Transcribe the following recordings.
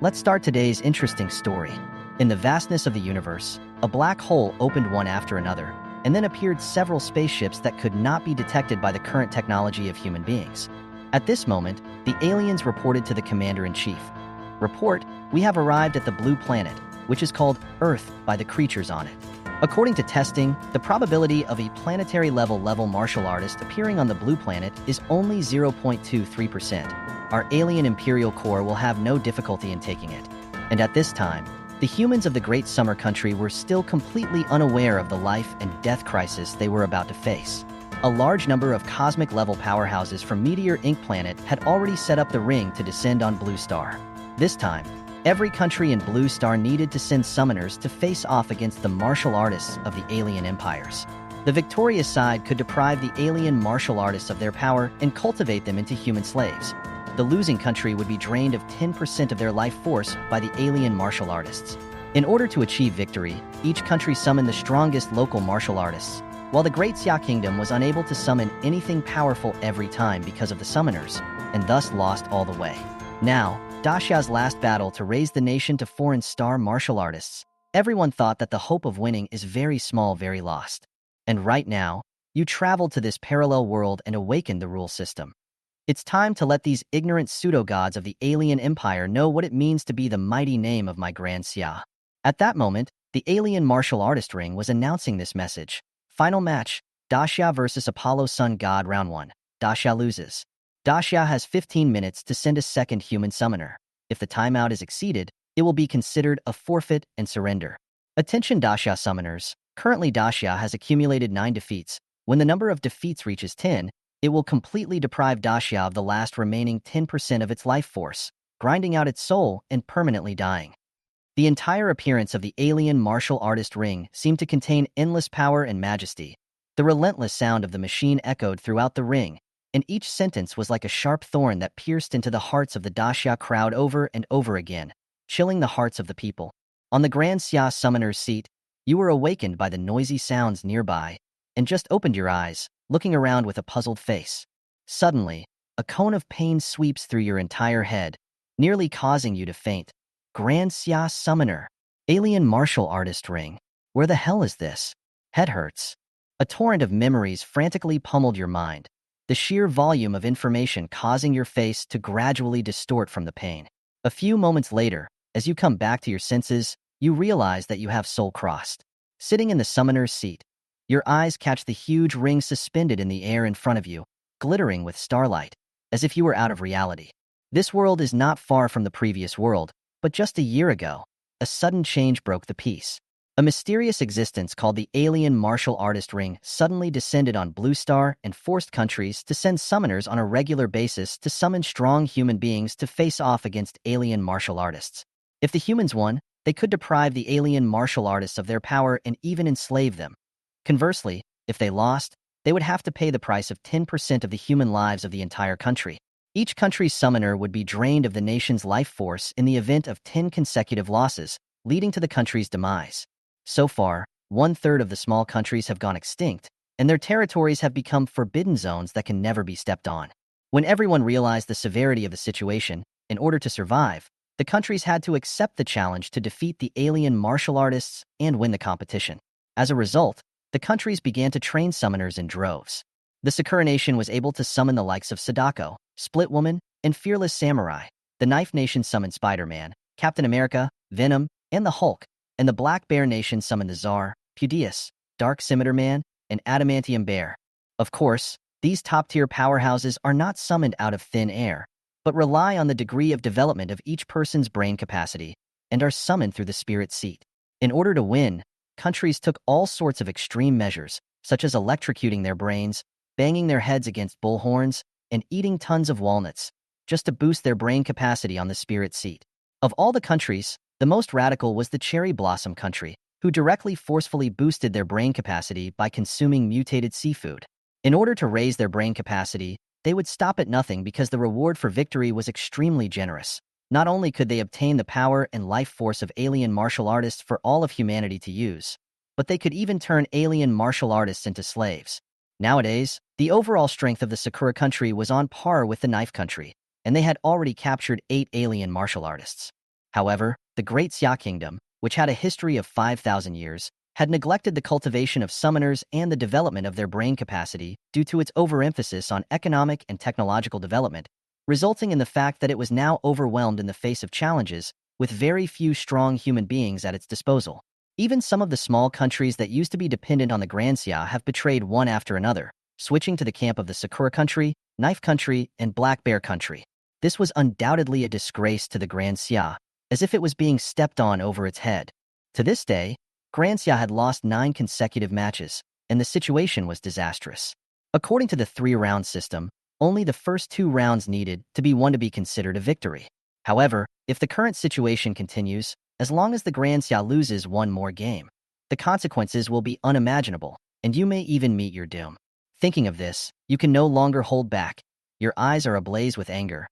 Let's start today's interesting story. In the vastness of the universe, a black hole opened one after another, and then appeared several spaceships that could not be detected by the current technology of human beings. At this moment, the aliens reported to the commander-in-chief. Report, we have arrived at the blue planet, which is called Earth by the creatures on it. According to testing, the probability of a planetary level martial artist appearing on the blue planet is only 0.23%. Our alien Imperial Corps will have no difficulty in taking it. And at this time, the humans of the Great Summer Country were still completely unaware of the life and death crisis they were about to face. A large number of cosmic-level powerhouses from Meteor Inc. planet had already set up the ring to descend on Blue Star. This time, every country in Blue Star needed to send summoners to face off against the martial artists of the alien empires. The victorious side could deprive the alien martial artists of their power and cultivate them into human slaves. The losing country would be drained of 10% of their life force by the alien martial artists. In order to achieve victory, each country summoned the strongest local martial artists, while the Great Xia Kingdom was unable to summon anything powerful every time because of the summoners, and thus lost all the way. Now, Daxia's last battle to raise the nation to foreign star martial artists. Everyone thought that the hope of winning is very small, very lost. And right now, you traveled to this parallel world and awakened the rule system. It's time to let these ignorant pseudo-gods of the alien empire know what it means to be the mighty name of my Grand Xia. At that moment, the alien martial artist ring was announcing this message. Final match, Daxia versus Apollo Sun God Round 1. Daxia loses. Daxia has 15 minutes to send a second human summoner. If the timeout is exceeded, it will be considered a forfeit and surrender. Attention Daxia summoners. Currently Daxia has accumulated 9 defeats. When the number of defeats reaches 10, it will completely deprive Daxia of the last remaining 10% of its life force, grinding out its soul and permanently dying. The entire appearance of the alien martial artist ring seemed to contain endless power and majesty. The relentless sound of the machine echoed throughout the ring, and each sentence was like a sharp thorn that pierced into the hearts of the Daxia crowd over and over again, chilling the hearts of the people. On the Grand Xia summoner's seat, you were awakened by the noisy sounds nearby, and just opened your eyes, looking around with a puzzled face. Suddenly, a cone of pain sweeps through your entire head, nearly causing you to faint. Grand Xia Summoner. Alien martial artist ring. Where the hell is this? Head hurts. A torrent of memories frantically pummeled your mind, the sheer volume of information causing your face to gradually distort from the pain. A few moments later, as you come back to your senses, you realize that you have soul crossed. Sitting in the summoner's seat, your eyes catch the huge ring suspended in the air in front of you, glittering with starlight, as if you were out of reality. This world is not far from the previous world, but just a year ago, a sudden change broke the peace. A mysterious existence called the alien martial artist ring suddenly descended on Blue Star and forced countries to send summoners on a regular basis to summon strong human beings to face off against alien martial artists. If the humans won, they could deprive the alien martial artists of their power and even enslave them. Conversely, if they lost, they would have to pay the price of 10% of the human lives of the entire country. Each country's summoner would be drained of the nation's life force in the event of 10 consecutive losses, leading to the country's demise. So far, 1/3 of the small countries have gone extinct, and their territories have become forbidden zones that can never be stepped on. When everyone realized the severity of the situation, in order to survive, the countries had to accept the challenge to defeat the alien martial artists and win the competition. As a result, the countries began to train summoners in droves. The Sakura Nation was able to summon the likes of Sadako, Split Woman, and Fearless Samurai. The Knife Nation summoned Spider-Man, Captain America, Venom, and the Hulk, and the Black Bear Nation summoned the Tsar, Pudius, Dark Scimitar Man, and Adamantium Bear. Of course, these top-tier powerhouses are not summoned out of thin air, but rely on the degree of development of each person's brain capacity, and are summoned through the spirit seat. In order to win, countries took all sorts of extreme measures, such as electrocuting their brains, banging their heads against bullhorns, and eating tons of walnuts, just to boost their brain capacity on the spirit seat. Of all the countries, the most radical was the Cherry Blossom country, who directly forcefully boosted their brain capacity by consuming mutated seafood. In order to raise their brain capacity, they would stop at nothing because the reward for victory was extremely generous. Not only could they obtain the power and life force of alien martial artists for all of humanity to use, but they could even turn alien martial artists into slaves. Nowadays, the overall strength of the Sakura country was on par with the Knife country, and they had already captured 8 alien martial artists. However, the Great Xia Kingdom, which had a history of 5,000 years, had neglected the cultivation of summoners and the development of their brain capacity due to its overemphasis on economic and technological development, resulting in the fact that it was now overwhelmed in the face of challenges, with very few strong human beings at its disposal. Even some of the small countries that used to be dependent on the Grand Xia have betrayed one after another, switching to the camp of the Sakura Country, Knife Country, and Black Bear Country. This was undoubtedly a disgrace to the Grand Xia, as if it was being stepped on over its head. To this day, Grand Xia had lost 9 consecutive matches, and the situation was disastrous. According to the 3-round system, only the first 2 rounds needed to be won to be considered a victory. However, if the current situation continues, as long as the Grand Xia loses one more game, the consequences will be unimaginable, and you may even meet your doom. Thinking of this, you can no longer hold back. Your eyes are ablaze with anger.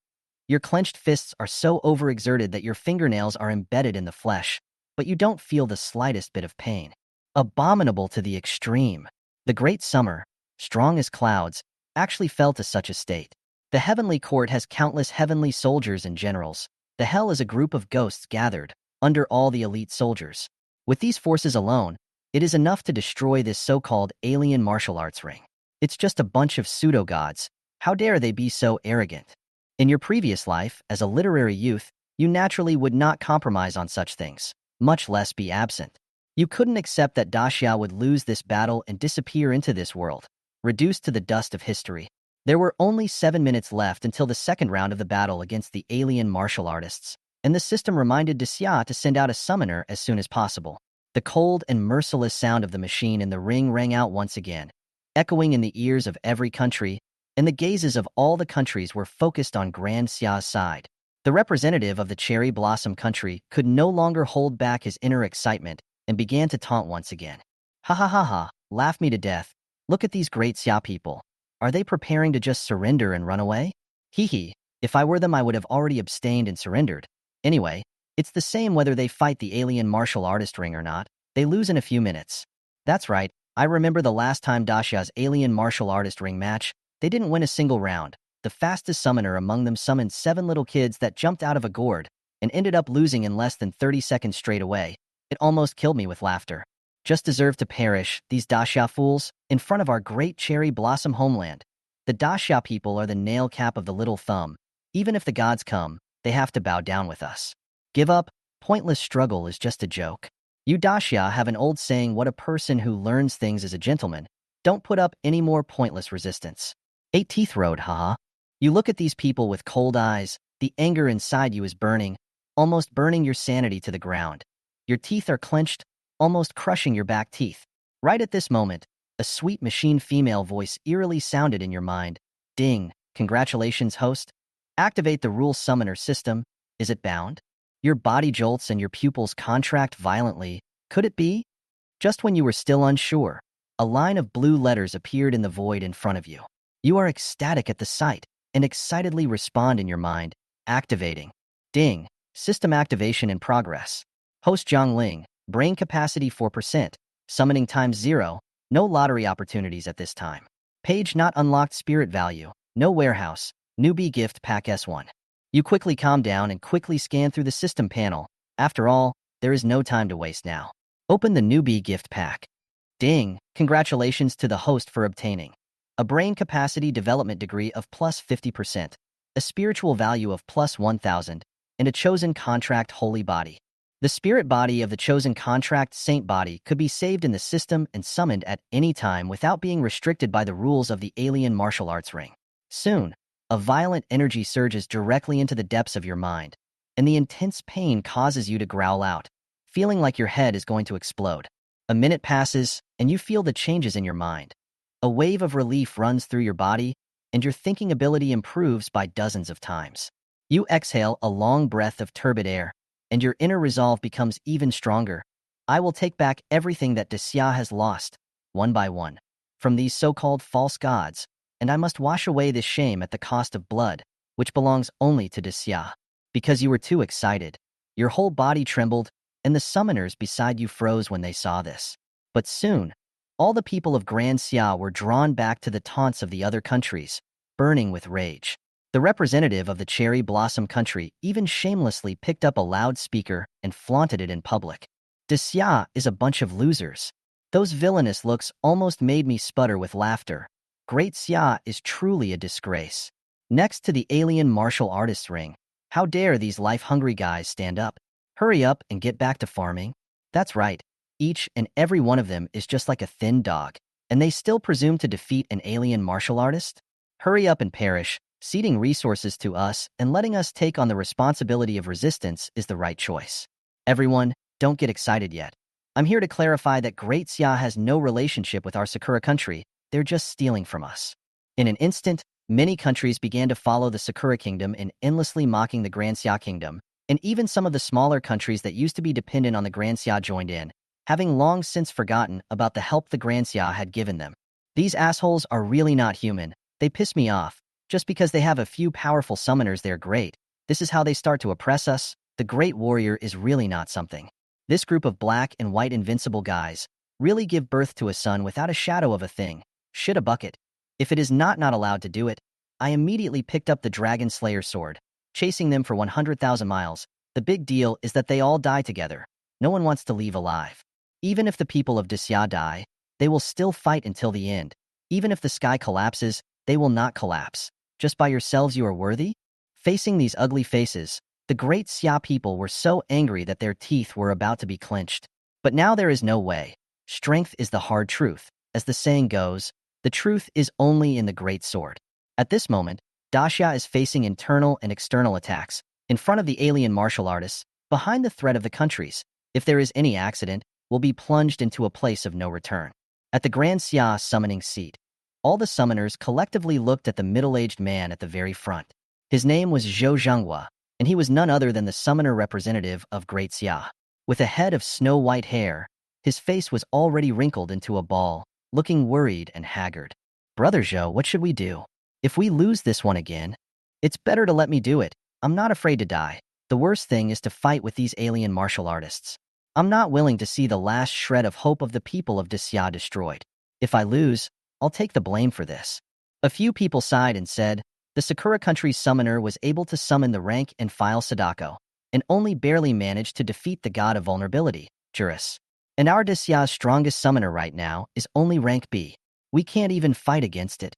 Your clenched fists are so overexerted that your fingernails are embedded in the flesh, but you don't feel the slightest bit of pain. Abominable to the extreme. The Great Summer, strong as clouds, actually fell to such a state. The heavenly court has countless heavenly soldiers and generals. The hell is a group of ghosts gathered under all the elite soldiers. With these forces alone, it is enough to destroy this so-called alien martial arts ring. It's just a bunch of pseudo-gods. How dare they be so arrogant? In your previous life, as a literary youth, you naturally would not compromise on such things, much less be absent. You couldn't accept that Daxia would lose this battle and disappear into this world, reduced to the dust of history. There were only 7 minutes left until the second round of the battle against the alien martial artists, and the system reminded Daxia to send out a summoner as soon as possible. The cold and merciless sound of the machine in the ring rang out once again, echoing in the ears of every country, and the gazes of all the countries were focused on Grand Xia's side. The representative of the Cherry Blossom Country could no longer hold back his inner excitement and began to taunt once again. Ha ha ha ha, laugh me to death. Look at these Great Xia people. Are they preparing to just surrender and run away? Hee hee, if I were them I would have already abstained and surrendered. Anyway, it's the same whether they fight the alien martial artist ring or not. They lose in a few minutes. That's right, I remember the last time Daxia's alien martial artist ring match. They didn't win a single round. The fastest summoner among them summoned 7 little kids that jumped out of a gourd and ended up losing in less than 30 seconds straight away. It almost killed me with laughter. Just deserve to perish, these Daxia fools, in front of our great cherry blossom homeland. The Daxia people are the nail cap of the little thumb. Even if the gods come, they have to bow down with us. Give up, pointless struggle is just a joke. You Daxia have an old saying, what a person who learns things is a gentleman. Don't put up any more pointless resistance. 8 Teeth Road, haha. You look at these people with cold eyes, the anger inside you is burning, almost burning your sanity to the ground. Your teeth are clenched, almost crushing your back teeth. Right at this moment, a sweet machine female voice eerily sounded in your mind. Ding, congratulations, host. Activate the rule summoner system. Is it bound? Your body jolts and your pupils contract violently. Could it be? Just when you were still unsure, a line of blue letters appeared in the void in front of you. You are ecstatic at the sight and excitedly respond in your mind, activating. Ding, system activation in progress. Host Zhongling, brain capacity 4%, summoning times 0, no lottery opportunities at this time. Page not unlocked spirit value, no warehouse, newbie gift pack S1. You quickly calm down and quickly scan through the system panel. After all, there is no time to waste now. Open the newbie gift pack. Ding, congratulations to the host for obtaining a brain capacity development degree of plus 50%, a spiritual value of plus 1,000, and a chosen contract holy body. The spirit body of the chosen contract saint body could be saved in the system and summoned at any time without being restricted by the rules of the alien martial arts ring. Soon, a violent energy surges directly into the depths of your mind, and the intense pain causes you to growl out, feeling like your head is going to explode. A minute passes, and you feel the changes in your mind. A wave of relief runs through your body, and your thinking ability improves by dozens of times. You exhale a long breath of turbid air, and your inner resolve becomes even stronger. I will take back everything that Daxia has lost, one by one, from these so-called false gods, and I must wash away this shame at the cost of blood, which belongs only to Daxia. Because you were too excited, your whole body trembled, and the summoners beside you froze when they saw this. But soon, all the people of Grand Xia were drawn back to the taunts of the other countries, burning with rage. The representative of the cherry blossom country even shamelessly picked up a loudspeaker and flaunted it in public. Daxia is a bunch of losers. Those villainous looks almost made me sputter with laughter. Great Xia is truly a disgrace. Next to the alien martial artist's ring, how dare these life-hungry guys stand up? Hurry up and get back to farming. That's right. Each and every one of them is just like a thin dog, and they still presume to defeat an alien martial artist? Hurry up and perish. Ceding resources to us and letting us take on the responsibility of resistance is the right choice. Everyone, don't get excited yet. I'm here to clarify that Great Xia has no relationship with our Sakura country. They're just stealing from us. In an instant, many countries began to follow the Sakura kingdom in endlessly mocking the Grand Xia kingdom, and even some of the smaller countries that used to be dependent on the Grand Xia joined in, having long since forgotten about the help the Grand Xia had given them. These assholes are really not human. They piss me off. Just because they have a few powerful summoners, they're great. This is how they start to oppress us. The Great Warrior is really not something. This group of black and white invincible guys really give birth to a son without a shadow of a thing. Shit a bucket. If it is not allowed to do it, I immediately picked up the Dragon Slayer sword, chasing them for 100,000 miles. The big deal is that they all die together. No one wants to leave alive. Even if the people of Daxia die, they will still fight until the end. Even if the sky collapses, they will not collapse. Just by yourselves you are worthy? Facing these ugly faces, the Great Xia people were so angry that their teeth were about to be clenched. But now there is no way. Strength is the hard truth. As the saying goes, the truth is only in the great sword. At this moment, Daxia is facing internal and external attacks, in front of the alien martial artists, behind the threat of the countries. If there is any accident, will be plunged into a place of no return. At the Grand Xia summoning seat, all the summoners collectively looked at the middle-aged man at the very front. His name was MANHUA, and he was none other than the summoner representative of Great Xia. With a head of snow-white hair, his face was already wrinkled into a ball, looking worried and haggard. Brother Zhou, what should we do? If we lose this one again, it's better to let me do it. I'm not afraid to die. The worst thing is to fight with these alien martial artists. I'm not willing to see the last shred of hope of the people of Daxia destroyed. If I lose, I'll take the blame for this. A few people sighed and said, the Sakura country's summoner was able to summon the rank-and-file Sadako, and only barely managed to defeat the god of vulnerability, Juris. And our Daxia's strongest summoner right now is only rank B. We can't even fight against it.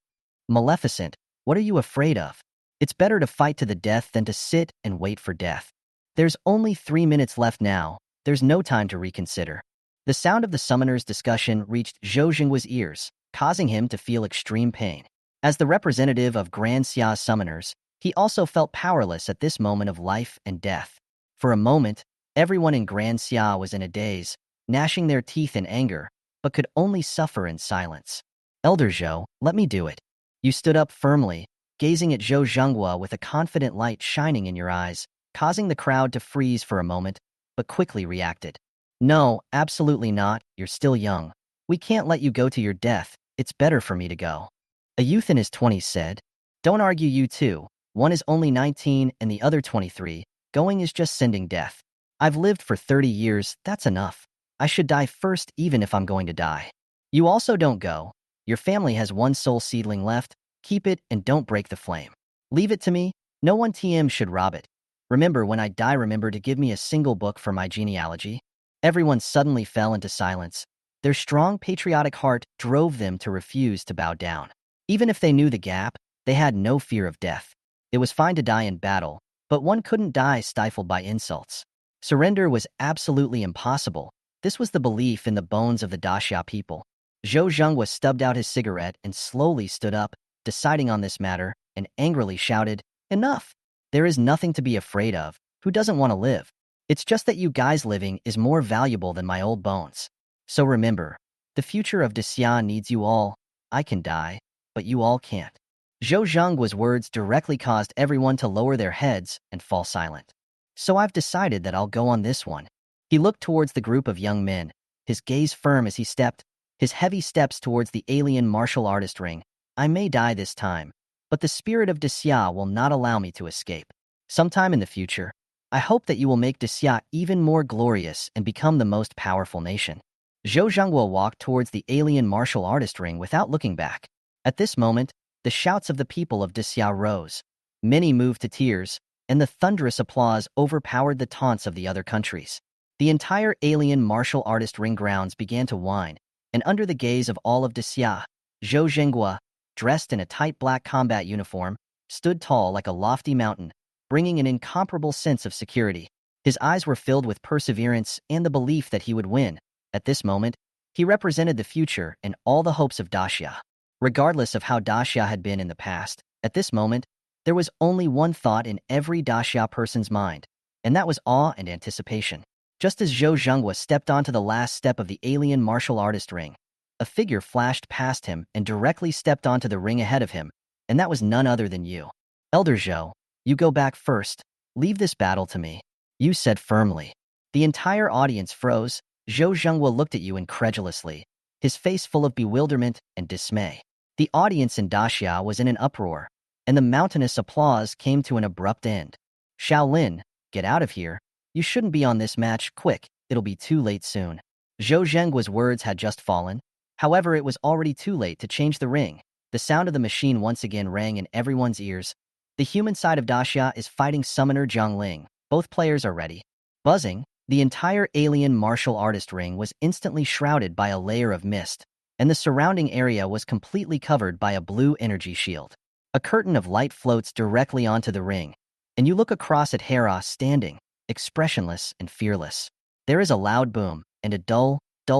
Maleficent, what are you afraid of? It's better to fight to the death than to sit and wait for death. There's only 3 minutes left now. There's no time to reconsider. The sound of the summoner's discussion reached Zhou Jinghua's ears, causing him to feel extreme pain. As the representative of Grand Xia's summoners, he also felt powerless at this moment of life and death. For a moment, everyone in Grand Xia was in a daze, gnashing their teeth in anger, but could only suffer in silence. Elder Zhou, let me do it. You stood up firmly, gazing at Zhou Zhenghua with a confident light shining in your eyes, causing the crowd to freeze for a moment, but quickly reacted. No, absolutely not. You're still young. We can't let you go to your death. It's better for me to go. A youth in his 20s said. Don't argue, you two. One is only 19 and the other 23. Going is just sending death. I've lived for 30 years. That's enough. I should die first even if I'm going to die. You also don't go. Your family has one soul seedling left. Keep it and don't break the flame. Leave it to me. No one TM should rob it. Remember, when I die, remember to give me a single book for my genealogy. Everyone suddenly fell into silence. Their strong patriotic heart drove them to refuse to bow down. Even if they knew the gap, they had no fear of death. It was fine to die in battle, but one couldn't die stifled by insults. Surrender was absolutely impossible. This was the belief in the bones of the Daxia people. Zhou Zhenghua stubbed out his cigarette and slowly stood up, deciding on this matter, and angrily shouted, Enough! There is nothing to be afraid of. Who doesn't want to live? It's just that you guys living is more valuable than my old bones. So remember, the future of Daxia needs you all. I can die, but you all can't. Zhou Zhenghua's words directly caused everyone to lower their heads and fall silent. So I've decided that I'll go on this one. He looked towards the group of young men, his gaze firm as he stepped, his heavy steps towards the alien martial artist ring. I may die this time, but the spirit of Daxia will not allow me to escape. Sometime in the future, I hope that you will make Daxia even more glorious and become the most powerful nation. Zhou Zhenghua walked towards the alien martial artist ring without looking back. At this moment, the shouts of the people of Daxia rose. Many moved to tears, and the thunderous applause overpowered the taunts of the other countries. The entire alien martial artist ring grounds began to whine, and under the gaze of all of Daxia, Zhou Zhenghua, dressed in a tight black combat uniform, stood tall like a lofty mountain, bringing an incomparable sense of security. His eyes were filled with perseverance and the belief that he would win. At this moment, he represented the future and all the hopes of Daxia. Regardless of how Daxia had been in the past, at this moment, there was only one thought in every Daxia person's mind, and that was awe and anticipation. Just as Zhou Zhenghua stepped onto the last step of the alien martial artist ring, a figure flashed past him and directly stepped onto the ring ahead of him, and that was none other than you. Elder Zhou, you go back first. Leave this battle to me, you said firmly. The entire audience froze. Zhou Zhenghua looked at you incredulously, his face full of bewilderment and dismay. The audience in Daxia was in an uproar, and the mountainous applause came to an abrupt end. Shaolin, get out of here. You shouldn't be on this match. Quick, it'll be too late soon. Zhou Zhenghua's words had just fallen. However, it was already too late to change the ring. The sound of the machine once again rang in everyone's ears. The human side of Daxia is fighting Summoner Zhongling. Both players are ready. Buzzing, the entire alien martial artist ring was instantly shrouded by a layer of mist, and the surrounding area was completely covered by a blue energy shield. A curtain of light floats directly onto the ring, and you look across at Hera standing, expressionless and fearless. There is a loud boom, and a dull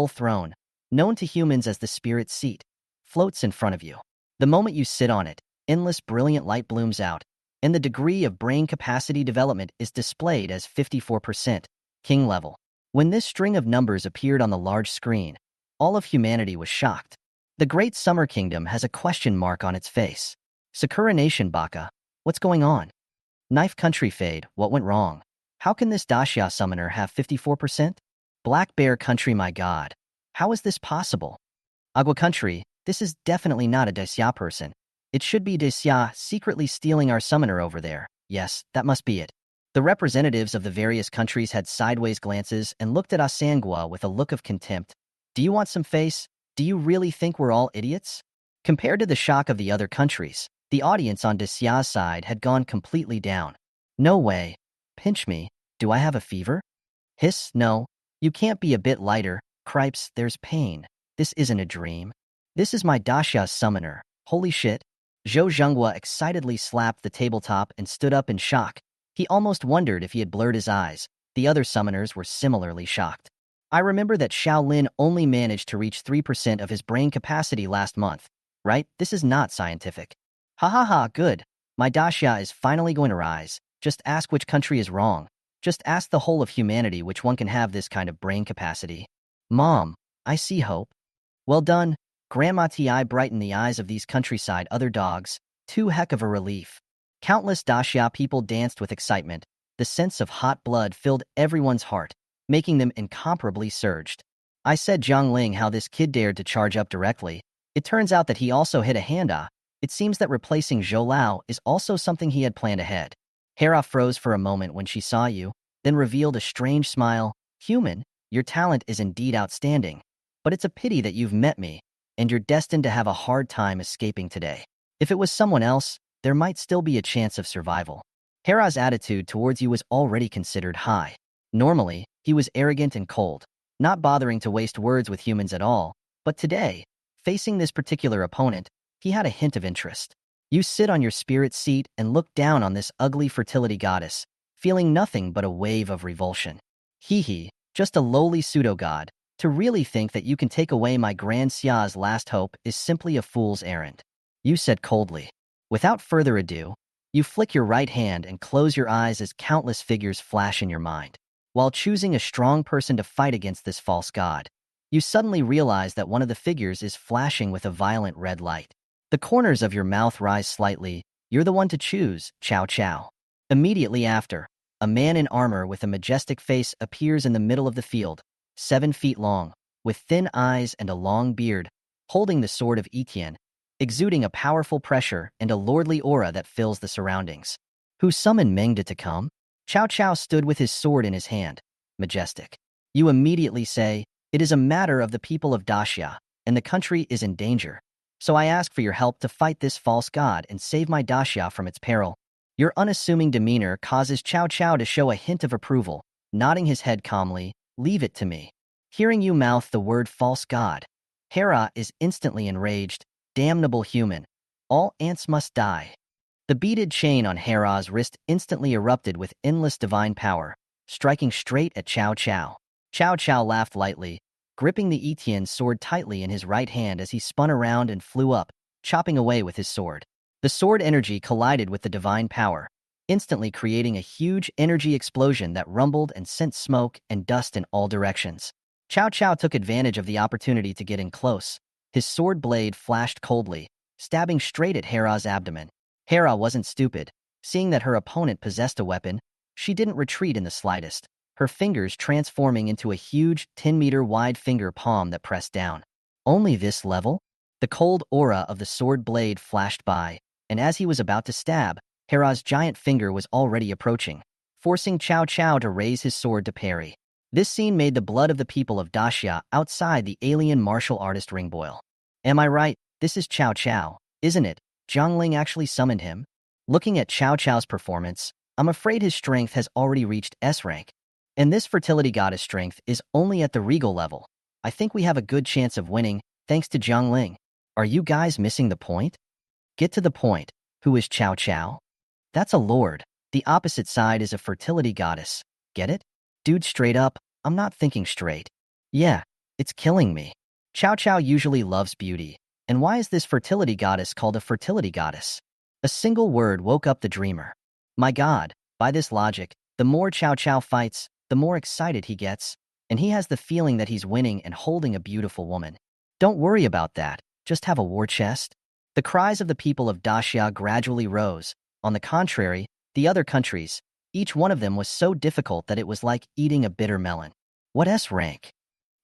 throne, known to humans as the spirit seat, floats in front of you. The moment you sit on it, endless brilliant light blooms out, and the degree of brain capacity development is displayed as 54%, king level. When this string of numbers appeared on the large screen, all of humanity was shocked. The Great Summer Kingdom has a question mark on its face. Sakura Nation Baka, what's going on? Knife Country Fade, what went wrong? How can this Daxia summoner have 54%? Black Bear Country, my god. How is this possible? Agua Country, this is definitely not a Daxia person. It should be Daxia secretly stealing our summoner over there. Yes, that must be it. The representatives of the various countries had sideways glances and looked at Asangua with a look of contempt. Do you want some face? Do you really think we're all idiots? Compared to the shock of the other countries, the audience on Daxia's side had gone completely down. No way. Pinch me. Do I have a fever? Hiss, no. You can't be a bit lighter. Cripes, there's pain. This isn't a dream. This is my Daxia summoner. Holy shit. Zhou Zhenghua excitedly slapped the tabletop and stood up in shock. He almost wondered if he had blurred his eyes. The other summoners were similarly shocked. I remember that Shaolin only managed to reach 3% of his brain capacity last month, right? This is not scientific. Ha ha ha, good. My Daxia is finally going to rise. Just ask which country is wrong. Just ask the whole of humanity which one can have this kind of brain capacity. Mom, I see hope. Well done. Grandma Ti brightened the eyes of these countryside other dogs. Too heck of a relief. Countless Daxia people danced with excitement. The sense of hot blood filled everyone's heart, making them incomparably surged. I said Zhongling how this kid dared to charge up directly. It turns out that he also hit a handa. It seems that replacing Zhou Lao is also something he had planned ahead. Hera froze for a moment when she saw you, then revealed a strange smile. Human, your talent is indeed outstanding, but it's a pity that you've met me, and you're destined to have a hard time escaping today. If it was someone else, there might still be a chance of survival. Hera's attitude towards you was already considered high. Normally, he was arrogant and cold, not bothering to waste words with humans at all, but today, facing this particular opponent, he had a hint of interest. You sit on your spirit seat and look down on this ugly fertility goddess, feeling nothing but a wave of revulsion. Hee, just a lowly pseudo-god. To really think that you can take away my Grand Xia's last hope is simply a fool's errand. You said coldly. Without further ado, you flick your right hand and close your eyes as countless figures flash in your mind. While choosing a strong person to fight against this false god, you suddenly realize that one of the figures is flashing with a violent red light. The corners of your mouth rise slightly. You're the one to choose, Cao Cao. Immediately after, a man in armor with a majestic face appears in the middle of the field, 7 feet long, with thin eyes and a long beard, holding the sword of Etienne, exuding a powerful pressure and a lordly aura that fills the surroundings. Who summoned Mengda to come? Cao Cao stood with his sword in his hand, majestic. You immediately say, it is a matter of the people of Daxia, and the country is in danger. So I ask for your help to fight this false god and save my Daxia from its peril. Your unassuming demeanor causes Cao Cao to show a hint of approval, nodding his head calmly. Leave it to me. Hearing you mouth the word false god, Hera is instantly enraged. Damnable human. All ants must die. The beaded chain on Hera's wrist instantly erupted with endless divine power, striking straight at Cao Cao. Cao Cao laughed lightly, gripping the Etienne sword tightly in his right hand as he spun around and flew up, chopping away with his sword. The sword energy collided with the divine power, instantly creating a huge energy explosion that rumbled and sent smoke and dust in all directions. Cao Cao took advantage of the opportunity to get in close. His sword blade flashed coldly, stabbing straight at Hera's abdomen. Hera wasn't stupid. Seeing that her opponent possessed a weapon, she didn't retreat in the slightest, her fingers transforming into a huge 10-meter-wide finger palm that pressed down. Only this level? The cold aura of the sword blade flashed by, and as he was about to stab, Hera's giant finger was already approaching, forcing Cao Cao to raise his sword to parry. This scene made the blood of the people of Daxia outside the alien martial artist ring boil. Am I right? This is Cao Cao, isn't it? Zhongling actually summoned him. Looking at Cao Cao's performance, I'm afraid his strength has already reached S rank. And this fertility goddess strength is only at the regal level. I think we have a good chance of winning, thanks to Zhongling. Are you guys missing the point? Get to the point. Who is Cao Cao? That's a lord. The opposite side is a fertility goddess. Get it? Dude, straight up, I'm not thinking straight. Yeah, it's killing me. Cao Cao usually loves beauty. And why is this fertility goddess called a fertility goddess? A single word woke up the dreamer. My god, by this logic, the more Cao Cao fights, the more excited he gets, and he has the feeling that he's winning and holding a beautiful woman. Don't worry about that, just have a war chest. The cries of the people of Daxia gradually rose. On the contrary, the other countries, each one of them was so difficult that it was like eating a bitter melon. What S rank?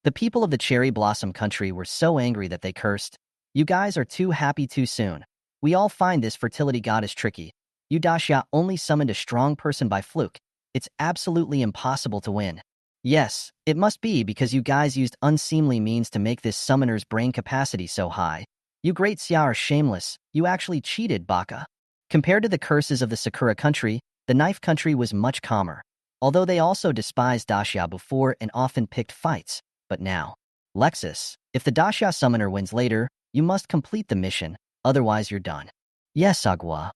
The people of the cherry blossom country were so angry that they cursed. You guys are too happy too soon. We all find this fertility goddess tricky. You Daxia only summoned a strong person by fluke. It's absolutely impossible to win. Yes, it must be because you guys used unseemly means to make this summoner's brain capacity so high. You great Xia are shameless. You actually cheated, Baka. Compared to the curses of the Sakura country, the knife country was much calmer. Although they also despised Daxia before and often picked fights. But now. Lexus, if the Daxia summoner wins later, you must complete the mission, otherwise you're done. Yes, Agua.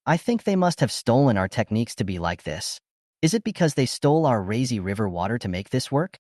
I think they must have stolen our techniques to be like this. Is it because they stole our Razy River water to make this work?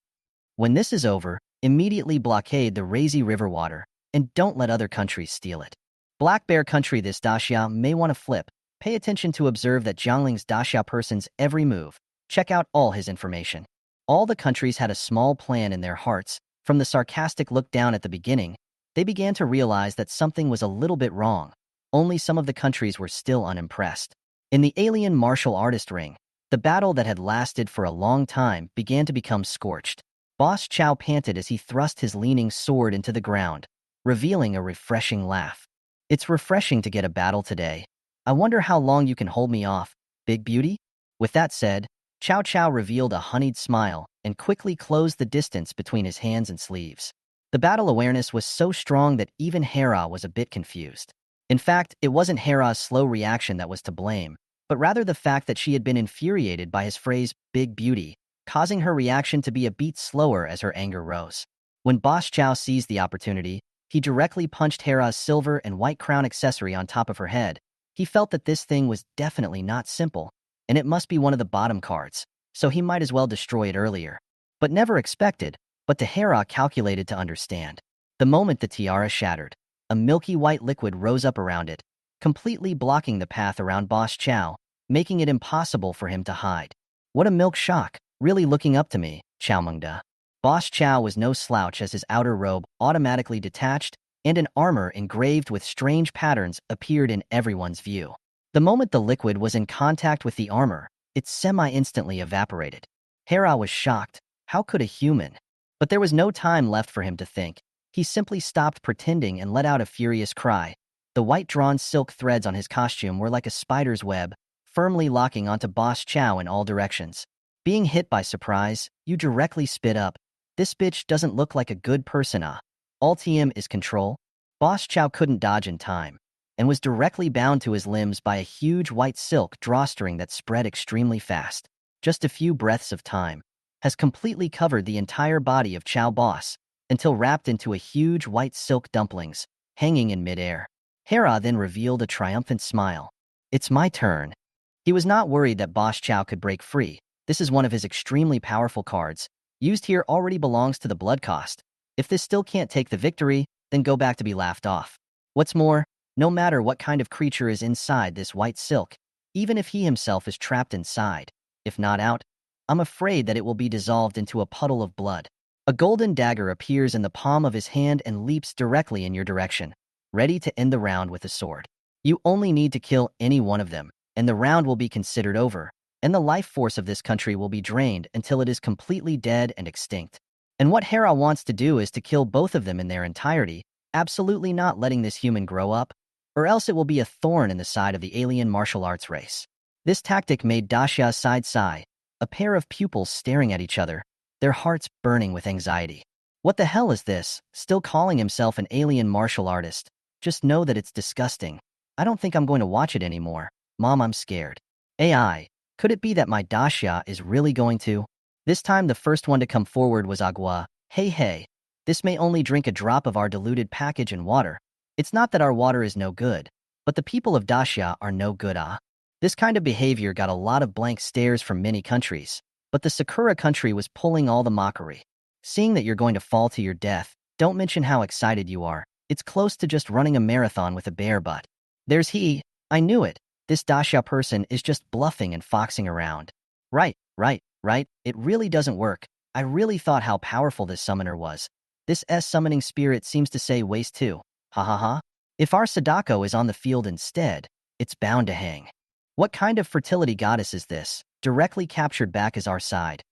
When this is over, immediately blockade the Razy River water, and don't let other countries steal it. Black Bear country, this Daxia may want to flip. Pay attention to observe that Zhongling's Daxia person's every move. Check out all his information. All the countries had a small plan in their hearts. From the sarcastic look down at the beginning, they began to realize that something was a little bit wrong. Only some of the countries were still unimpressed. In the alien martial artist ring, the battle that had lasted for a long time began to become scorched. Boss Cao panted as he thrust his leaning sword into the ground, revealing a refreshing laugh. It's refreshing to get a battle today. I wonder how long you can hold me off, big beauty? With that said, Cao Cao revealed a honeyed smile and quickly closed the distance between his hands and sleeves. The battle awareness was so strong that even Hera was a bit confused. In fact, it wasn't Hera's slow reaction that was to blame, but rather the fact that she had been infuriated by his phrase, big beauty, causing her reaction to be a beat slower as her anger rose. When Boss Cao seized the opportunity, he directly punched Hera's silver and white crown accessory on top of her head. He felt that this thing was definitely not simple, and it must be one of the bottom cards, so he might as well destroy it earlier. But never expected, but to Hera calculated to understand. The moment the tiara shattered, a milky white liquid rose up around it, completely blocking the path around Boss Cao, making it impossible for him to hide. What a milk shock, really looking up to me, Cao Mengda. Boss Cao was no slouch as his outer robe automatically detached, and an armor engraved with strange patterns appeared in everyone's view. The moment the liquid was in contact with the armor, it semi-instantly evaporated. Hera was shocked. How could a human? But there was no time left for him to think. He simply stopped pretending and let out a furious cry. The white-drawn silk threads on his costume were like a spider's web, firmly locking onto Boss Cao in all directions. Being hit by surprise, you directly spit up. This bitch doesn't look like a good person, ah. Ultium is control. Boss Cao couldn't dodge in time. and was directly bound to his limbs by a huge white silk drawstring that spread extremely fast. Just a few breaths of time has completely covered the entire body of Cao Boss until wrapped into a huge white silk dumplings, hanging in midair. Hera then revealed a triumphant smile. It's my turn. He was not worried that Boss Chow could break free. This is one of his extremely powerful cards. Used here already belongs to the blood cost. If this still can't take the victory, then go back to be laughed off. What's more, no matter what kind of creature is inside this white silk, even if he himself is trapped inside, if not out, I'm afraid that it will be dissolved into a puddle of blood. A golden dagger appears in the palm of his hand and leaps directly in your direction, ready to end the round with a sword. You only need to kill any one of them, and the round will be considered over, and the life force of this country will be drained until it is completely dead and extinct. And what Hera wants to do is to kill both of them in their entirety, absolutely not letting this human grow up, or else it will be a thorn in the side of the alien martial arts race. This tactic made Daxia's side sigh, a pair of pupils staring at each other, their hearts burning with anxiety. What the hell is this? Still calling himself an alien martial artist? Just know that it's disgusting. I don't think I'm going to watch it anymore. Mom, I'm scared. AI, could it be that my Daxia is really going to? This time the first one to come forward was Agua. Hey, this may only drink a drop of our diluted package in water. It's not that our water is no good, but the people of Daxia are no good. This kind of behavior got a lot of blank stares from many countries, but the Sakura country was pulling all the mockery. Seeing that you're going to fall to your death, don't mention how excited you are. It's close to just running a marathon with a bare butt. There's he. I knew it. This Daxia person is just bluffing and foxing around. Right. It really doesn't work. I really thought how powerful this summoner was. This summoning spirit seems to say waste too. Ha. If our Sadako is on the field instead, it's bound to hang. What kind of fertility goddess is this? Directly captured back as our side.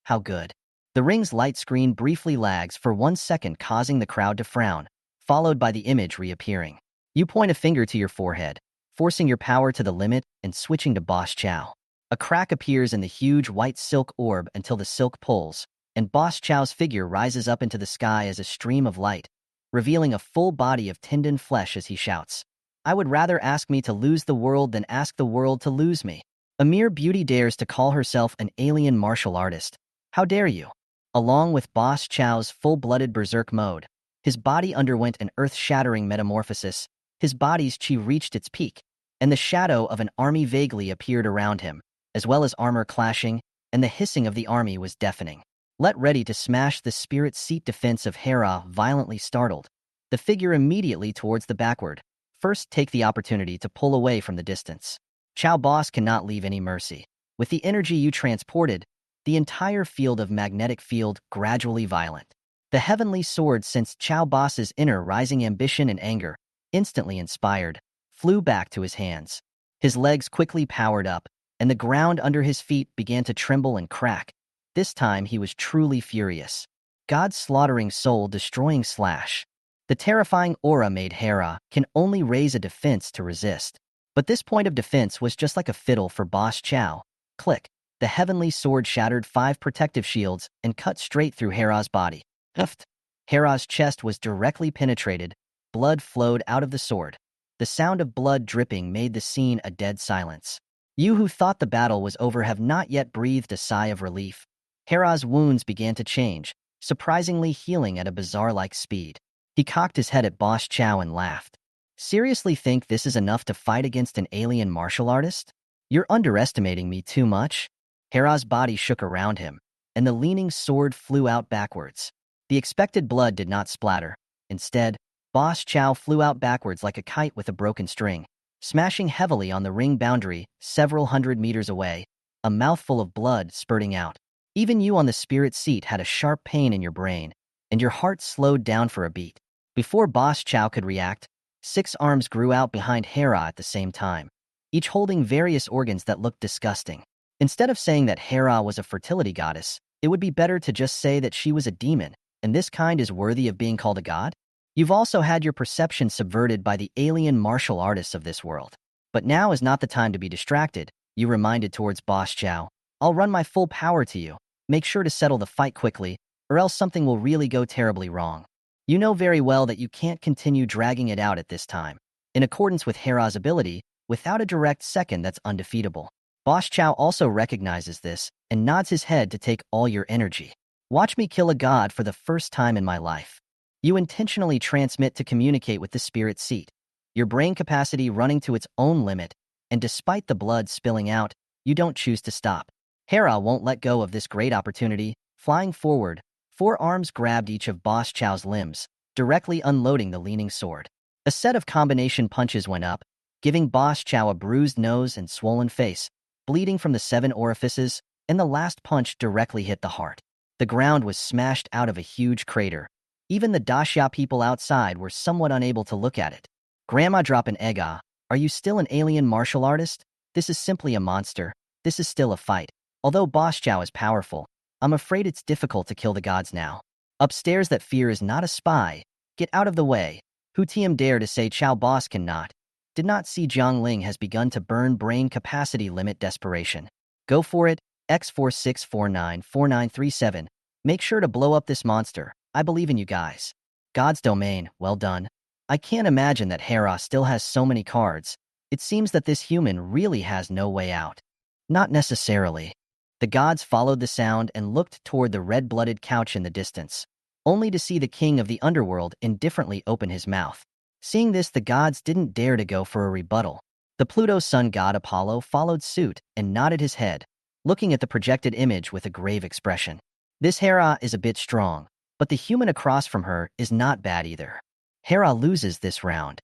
How good. The ring's light screen briefly lags for 1 second, causing the crowd to frown, followed by the image reappearing. You point a finger to your forehead, forcing your power to the limit and switching to Boss Chow. A crack appears in the huge white silk orb until the silk pulls, and Boss Chow's figure rises up into the sky as a stream of light, revealing a full body of tendon flesh as he shouts, I would rather ask me to lose the world than ask the world to lose me. A mere beauty dares to call herself an alien martial artist. How dare you? Along with Boss Chow's full-blooded berserk mode, his body underwent an earth-shattering metamorphosis. His body's chi reached its peak, and the shadow of an army vaguely appeared around him, as well as armor clashing, and the hissing of the army was deafening. Let ready to smash the spirit seat defense of Hera, violently startled. The figure immediately towards the backward. First, take the opportunity to pull away from the distance. Cao Boss cannot leave any mercy. With the energy you transported, the entire field of magnetic field gradually violent. The heavenly sword sensed Cao Boss's inner rising ambition and anger, instantly inspired, flew back to his hands. His legs quickly powered up, and the ground under his feet began to tremble and crack. This time he was truly furious. God's slaughtering soul-destroying slash. The terrifying aura made Hera can only raise a defense to resist. But this point of defense was just like a fiddle for Boss Chow. Click. The heavenly sword shattered 5 protective shields and cut straight through Hera's body. Huffed. Hera's chest was directly penetrated. Blood flowed out of the sword. The sound of blood dripping made the scene a dead silence. You who thought the battle was over have not yet breathed a sigh of relief. Hera's wounds began to change, surprisingly healing at a bizarre-like speed. He cocked his head at Boss Chow and laughed. Seriously think this is enough to fight against an alien martial artist? You're underestimating me too much. Hera's body shook around him, and the leaning sword flew out backwards. The expected blood did not splatter. Instead, Boss Chow flew out backwards like a kite with a broken string, smashing heavily on the ring boundary several hundred meters away, a mouthful of blood spurting out. Even you on the spirit seat had a sharp pain in your brain, and your heart slowed down for a beat. Before Boss Chow could react, 6 arms grew out behind Hera at the same time, each holding various organs that looked disgusting. Instead of saying that Hera was a fertility goddess, it would be better to just say that she was a demon, and this kind is worthy of being called a god? You've also had your perception subverted by the alien martial artists of this world. But now is not the time to be distracted, you reminded towards Boss Chow. I'll run my full power to you. Make sure to settle the fight quickly, or else something will really go terribly wrong. You know very well that you can't continue dragging it out at this time. in accordance with Hera's ability, without a direct second that's undefeatable. Boss Cao also recognizes this and nods his head to take all your energy. Watch me kill a god for the first time in my life. You intentionally transmit to communicate with the spirit seat, your brain capacity running to its own limit, and despite the blood spilling out, you don't choose to stop. Hera won't let go of this great opportunity. Flying forward, 4 arms grabbed each of Boss Chow's limbs, directly unloading the leaning sword. A set of combination punches went up, giving Boss Chow a bruised nose and swollen face, bleeding from the 7 orifices, and the last punch directly hit the heart. The ground was smashed out of a huge crater. Even the Daxia people outside were somewhat unable to look at it. Grandma drop an egg. Are you still an alien martial artist? This is simply a monster. This is still a fight. Although Boss Chow is powerful, I'm afraid it's difficult to kill the gods now. Upstairs, that fear is not a spy. Get out of the way. Who TM dare to say Chow boss cannot? Did not see Jiang Ling has begun to burn brain capacity limit desperation. Go for it, X46494937. Make sure to blow up this monster. I believe in you guys. God's domain, well done. I can't imagine that Hera still has so many cards. It seems that this human really has no way out. Not necessarily. The gods followed the sound and looked toward the red-blooded couch in the distance, only to see the king of the underworld indifferently open his mouth. Seeing this, the gods didn't dare to go for a rebuttal. The Pluto sun god Apollo followed suit and nodded his head, looking at the projected image with a grave expression. This Hera is a bit strong, but the human across from her is not bad either. Hera loses this round.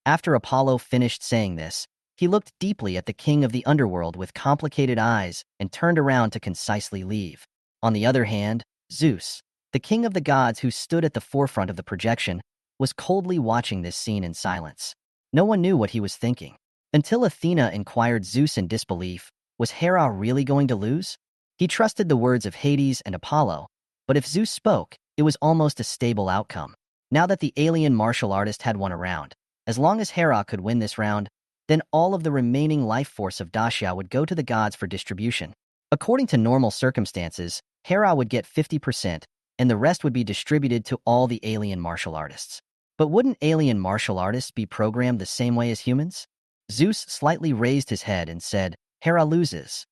After Apollo finished saying this, he looked deeply at the king of the underworld with complicated eyes and turned around to concisely leave. On the other hand, Zeus, the king of the gods who stood at the forefront of the projection, was coldly watching this scene in silence. No one knew what he was thinking. Until Athena inquired Zeus in disbelief, was Hera really going to lose? He trusted the words of Hades and Apollo, but if Zeus spoke, it was almost a stable outcome. Now that the alien martial artist had won a round, as long as Hera could win this round, then all of the remaining life force of Daxia would go to the gods for distribution. According to normal circumstances, Hera would get 50%, and the rest would be distributed to all the alien martial artists. But wouldn't alien martial artists be programmed the same way as humans? Zeus slightly raised his head and said, Hera loses.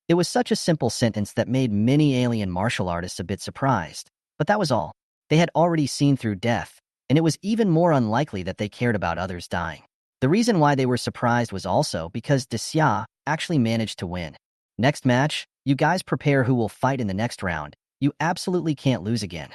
It was such a simple sentence that made many alien martial artists a bit surprised. But that was all. They had already seen through death, and it was even more unlikely that they cared about others dying. The reason why they were surprised was also because Daxia actually managed to win. Next match, you guys prepare who will fight in the next round. You absolutely can't lose again.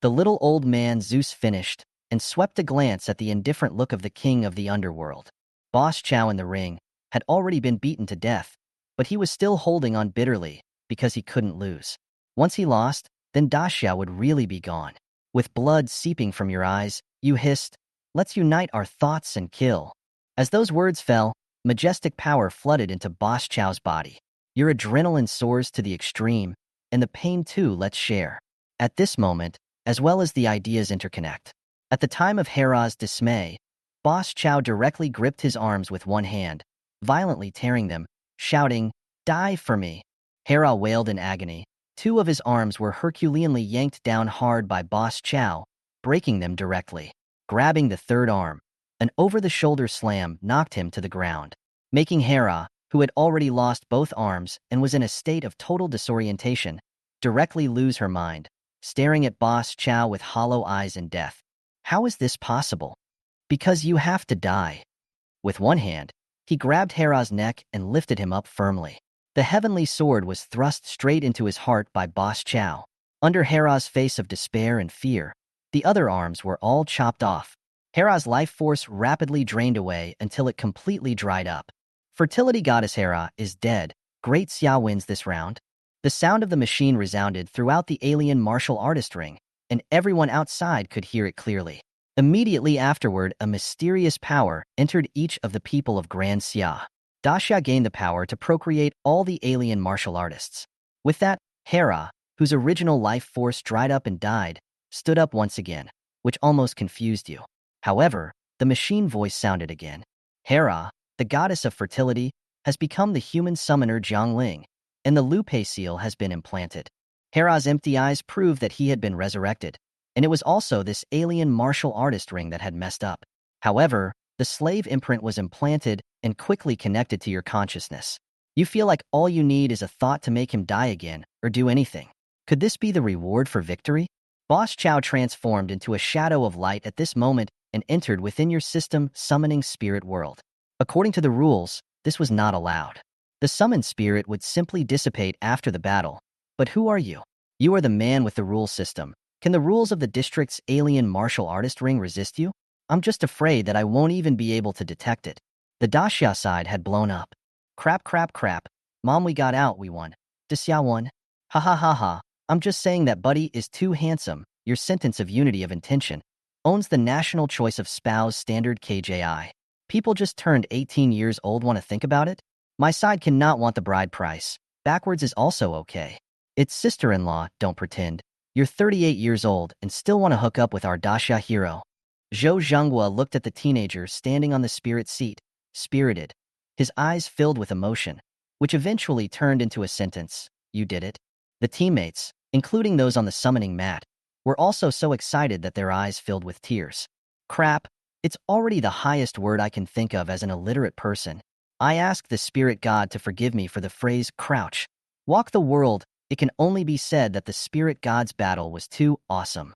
The little old man Zeus finished and swept a glance at the indifferent look of the king of the underworld. Boss Chow in the ring had already been beaten to death, but he was still holding on bitterly because he couldn't lose. Once he lost, then Daxia would really be gone. With blood seeping from your eyes, you hissed, "Let's unite our thoughts and kill." As those words fell, majestic power flooded into Boss Chow's body. Your adrenaline soars to the extreme, and the pain too, let's share. At this moment, as well as the ideas interconnect. At the time of Hera's dismay, Boss Chow directly gripped his arms with one hand, violently tearing them, shouting, "Die for me." Hera wailed in agony. 2 of his arms were Herculeanly yanked down hard by Boss Chow, breaking them directly. Grabbing the 3rd arm, an over-the-shoulder slam knocked him to the ground, making Hera, who had already lost both arms and was in a state of total disorientation, directly lose her mind, staring at Boss Chow with hollow eyes in death. How is this possible? Because you have to die. With one hand, he grabbed Hera's neck and lifted him up firmly. The heavenly sword was thrust straight into his heart by Boss Chow. Under Hera's face of despair and fear, the other arms were all chopped off. Hera's life force rapidly drained away until it completely dried up. Fertility goddess Hera is dead. Great Xia wins this round. The sound of the machine resounded throughout the alien martial artist ring, and everyone outside could hear it clearly. Immediately afterward, a mysterious power entered each of the people of Grand Xia. Daxia gained the power to procreate all the alien martial artists. With that, Hera, whose original life force dried up and died, stood up once again, which almost confused you. However, the machine voice sounded again. Hera, the goddess of fertility, has become the human summoner Jiang Ling, and the Lupe seal has been implanted. Hera's empty eyes proved that he had been resurrected, and it was also this alien martial artist ring that had messed up. However, The slave imprint was implanted and quickly connected to your consciousness. You feel like all you need is a thought to make him die again or do anything. Could this be the reward for victory? Boss Cao transformed into a shadow of light at this moment and entered within your system summoning spirit world. According to the rules, this was not allowed. The summoned spirit would simply dissipate after the battle. But who are you? You are the man with the rule system. Can the rules of the district's alien martial artist ring resist you? I'm just afraid that I won't even be able to detect it. The Daxia side had blown up. Crap, crap, crap. Mom, we got out, we won. Daxia won. Ha ha ha ha. I'm just saying that Buddy is too handsome. Your sentence of unity of intention owns the national choice of spouse standard KJI. People just turned 18 years old want to think about it? My side cannot want the bride price. Backwards is also okay. It's sister-in-law, don't pretend. You're 38 years old and still want to hook up with our Daxia hero. Zhou Zhenghua looked at the teenager standing on the spirit seat, spirited. His eyes filled with emotion, which eventually turned into a sentence. You did it. The teammates, including those on the summoning mat, were also so excited that their eyes filled with tears. Crap, it's already the highest word I can think of as an illiterate person. I ask the spirit god to forgive me for the phrase crouch. Walk the world, it can only be said that the spirit god's battle was too awesome.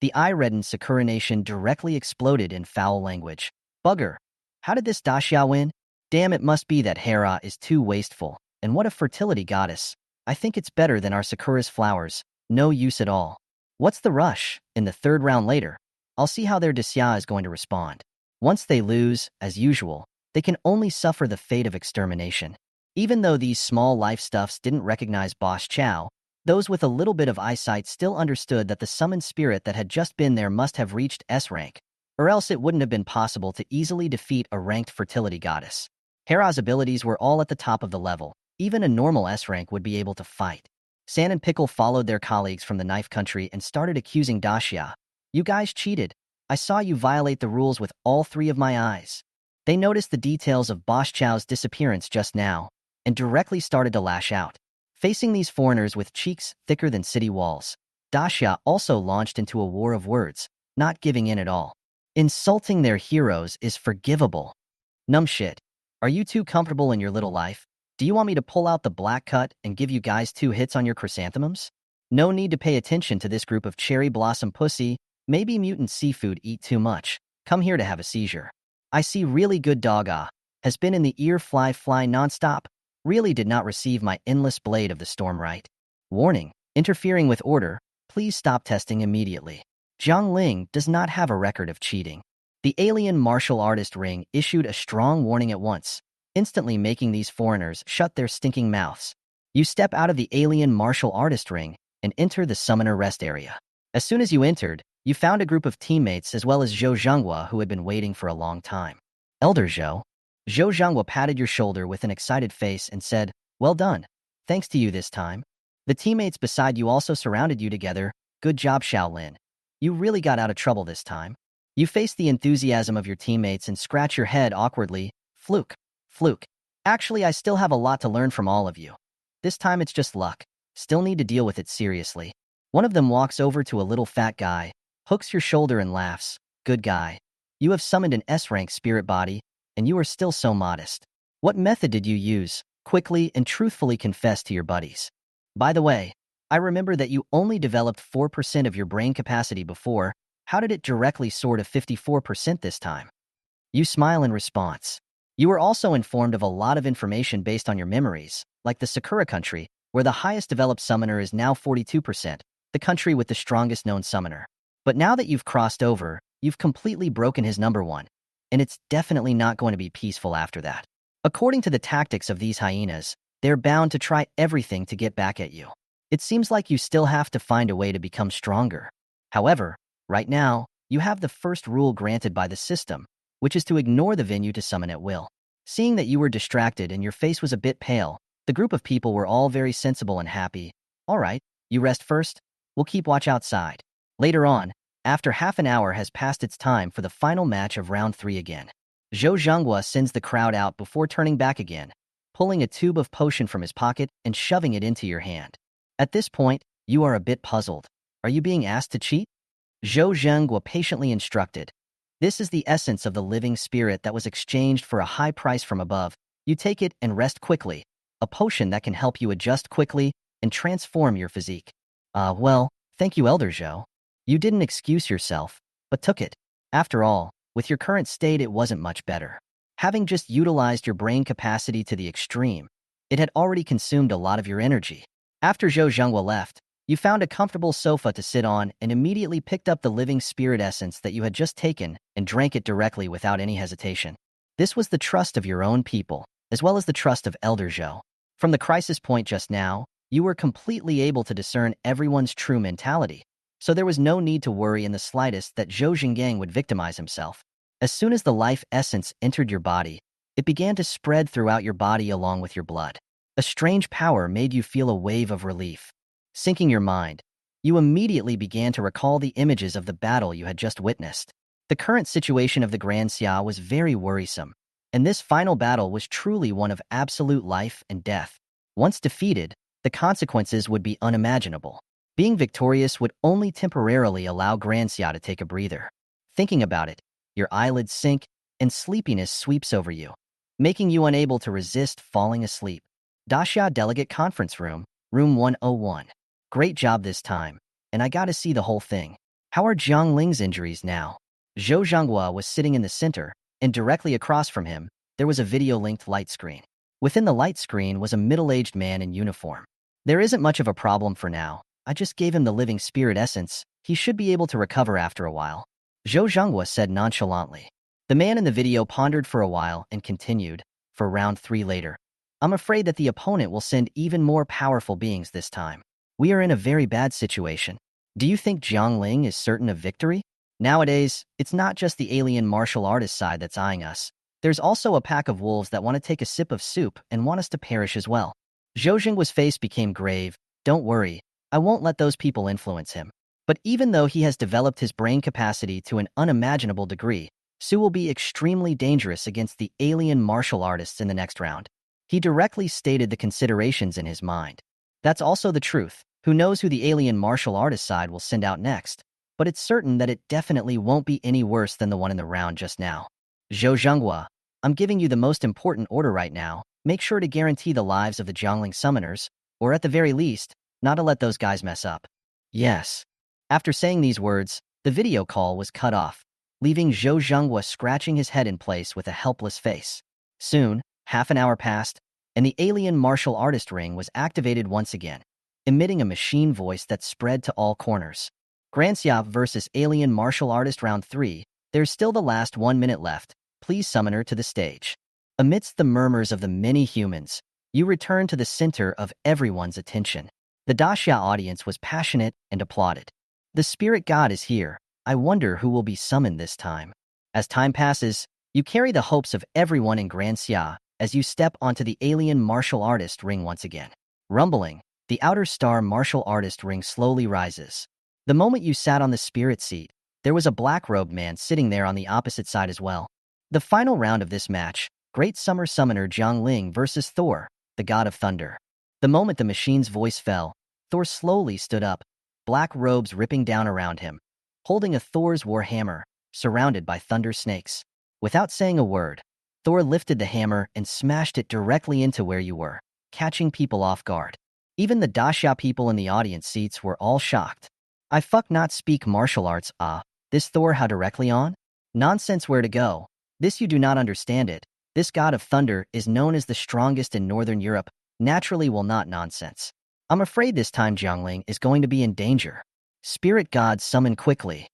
The eye-reddened Sakura nation directly exploded in foul language. Bugger. How did this Daxia win? Damn, it must be that Hera is too wasteful. And what a fertility goddess. I think it's better than our Sakura's flowers. No use at all. What's the rush? In the third round later, I'll see how their Daxia is going to respond. Once they lose, as usual, they can only suffer the fate of extermination. Even though these small life stuffs didn't recognize Boss Cao, those with a little bit of eyesight still understood that the summoned spirit that had just been there must have reached S rank, or else it wouldn't have been possible to easily defeat a ranked fertility goddess. Hera's abilities were all at the top of the level. Even a normal S rank would be able to fight. San and Pickle followed their colleagues from the knife country and started accusing Daxia. You guys cheated. I saw you violate the rules with all three of my eyes. They noticed the details of Boss Chao's disappearance just now and directly started to lash out. Facing these foreigners with cheeks thicker than city walls, Daxia also launched into a war of words, not giving in at all. Insulting their heroes is forgivable. Numb shit. Are you too comfortable in your little life? Do you want me to pull out the black cut and give you guys 2 hits on your chrysanthemums? No need to pay attention to this group of cherry blossom pussy, maybe mutant seafood eat too much. Come here to have a seizure. I see really good dog has been in the ear fly nonstop. Really did not receive my endless blade of the storm right. Warning, interfering with order, please stop testing immediately. Zhang Ling does not have a record of cheating. The alien martial artist ring issued a strong warning at once, instantly making these foreigners shut their stinking mouths. You step out of the alien martial artist ring and enter the summoner rest area. As soon as you entered, you found a group of teammates as well as Zhou Zhenghua who had been waiting for a long time. Elder Zhou. Zhou Zhenghua patted your shoulder with an excited face and said, well done. Thanks to you this time. The teammates beside you also surrounded you together. Good job, Shaolin. You really got out of trouble this time. You face the enthusiasm of your teammates and scratch your head awkwardly. Fluke. Fluke. Actually, I still have a lot to learn from all of you. This time it's just luck. Still need to deal with it seriously. One of them walks over to a little fat guy, hooks your shoulder and laughs. Good guy. You have summoned an S-rank spirit body, and you are still so modest. What method did you use? Quickly and truthfully confess to your buddies. By the way, I remember that you only developed 4% of your brain capacity before. How did it directly soar to 54% this time? You smile in response. You were also informed of a lot of information based on your memories, like the Sakura country, where the highest developed summoner is now 42%, the country with the strongest known summoner. But now that you've crossed over, you've completely broken his number 1. And it's definitely not going to be peaceful after that. According to the tactics of these hyenas, they're bound to try everything to get back at you. It seems like you still have to find a way to become stronger. However, right now, you have the first rule granted by the system, which is to ignore the venue to summon at will. Seeing that you were distracted and your face was a bit pale, the group of people were all very sensible and happy. All right, you rest first. We'll keep watch outside. Later on, after half an hour has passed, it's time for the final match of round 3 again. Zhou Zhenghua sends the crowd out before turning back again, pulling a tube of potion from his pocket and shoving it into your hand. At this point, you are a bit puzzled. Are you being asked to cheat? Zhou Zhenghua patiently instructed. This is the essence of the living spirit that was exchanged for a high price from above. You take it and rest quickly, a potion that can help you adjust quickly and transform your physique. Well, thank you, Elder Zhou. You didn't excuse yourself, but took it. After all, with your current state, it wasn't much better. Having just utilized your brain capacity to the extreme, it had already consumed a lot of your energy. After Zhou Zhenghua left, you found a comfortable sofa to sit on and immediately picked up the living spirit essence that you had just taken and drank it directly without any hesitation. This was the trust of your own people, as well as the trust of Elder Zhou. From the crisis point just now, you were completely able to discern everyone's true mentality, so there was no need to worry in the slightest that Zhou Zhengang would victimize himself. As soon as the life essence entered your body, it began to spread throughout your body along with your blood. A strange power made you feel a wave of relief. Sinking your mind, you immediately began to recall the images of the battle you had just witnessed. The current situation of the Grand Xia was very worrisome, and this final battle was truly one of absolute life and death. Once defeated, the consequences would be unimaginable. Being victorious would only temporarily allow Grand Xia to take a breather. Thinking about it, your eyelids sink and sleepiness sweeps over you, making you unable to resist falling asleep. Daxia Delegate Conference Room, Room 101. Great job this time, and I gotta see the whole thing. How are Jiang Ling's injuries now? Zhou Zhenghua was sitting in the center, and directly across from him, there was a video-linked light screen. Within the light screen was a middle-aged man in uniform. There isn't much of a problem for now. I just gave him the living spirit essence. He should be able to recover after a while. Zhou Zhenghua said nonchalantly. The man in the video pondered for a while and continued, for round 3 later. I'm afraid that the opponent will send even more powerful beings this time. We are in a very bad situation. Do you think Jiang Ling is certain of victory? Nowadays, it's not just the alien martial artist side that's eyeing us. There's also a pack of wolves that want to take a sip of soup and want us to perish as well. Zhou Zhenghua's face became grave. Don't worry, I won't let those people influence him. But even though he has developed his brain capacity to an unimaginable degree, Su will be extremely dangerous against the alien martial artists in the next round. He directly stated the considerations in his mind. That's also the truth. Who knows who the alien martial artist side will send out next? But it's certain that it definitely won't be any worse than the one in the round just now. Zhou Zhenghua, I'm giving you the most important order right now. Make sure to guarantee the lives of the Jiangling summoners, or at the very least, not to let those guys mess up. Yes. After saying these words, the video call was cut off, leaving Zhou Zhenghua scratching his head in place with a helpless face. Soon, half an hour passed, and the alien martial artist ring was activated once again, emitting a machine voice that spread to all corners. Grand Xia versus Alien Martial Artist Round 3, there's still the last 1 minute left. Please summon her to the stage. Amidst the murmurs of the many humans, you return to the center of everyone's attention. The Daxia audience was passionate and applauded. The spirit god is here. I wonder who will be summoned this time. As time passes, you carry the hopes of everyone in Grand Xia as you step onto the alien martial artist ring once again. Rumbling, the outer star martial artist ring slowly rises. The moment you sat on the spirit seat, there was a black-robed man sitting there on the opposite side as well. The final round of this match, Great Summer Summoner Jiang Ling versus Thor, the God of Thunder. The moment the machine's voice fell, Thor slowly stood up, black robes ripping down around him, holding a Thor's war hammer, surrounded by thunder snakes. Without saying a word, Thor lifted the hammer and smashed it directly into where you were, catching people off guard. Even the Daxia people in the audience seats were all shocked. I fuck not speak martial arts, this Thor how directly on? Nonsense, where to go? This you do not understand it. This God of Thunder is known as the strongest in Northern Europe, naturally will not nonsense. I'm afraid this time Jiangling is going to be in danger. Spirit gods summon quickly.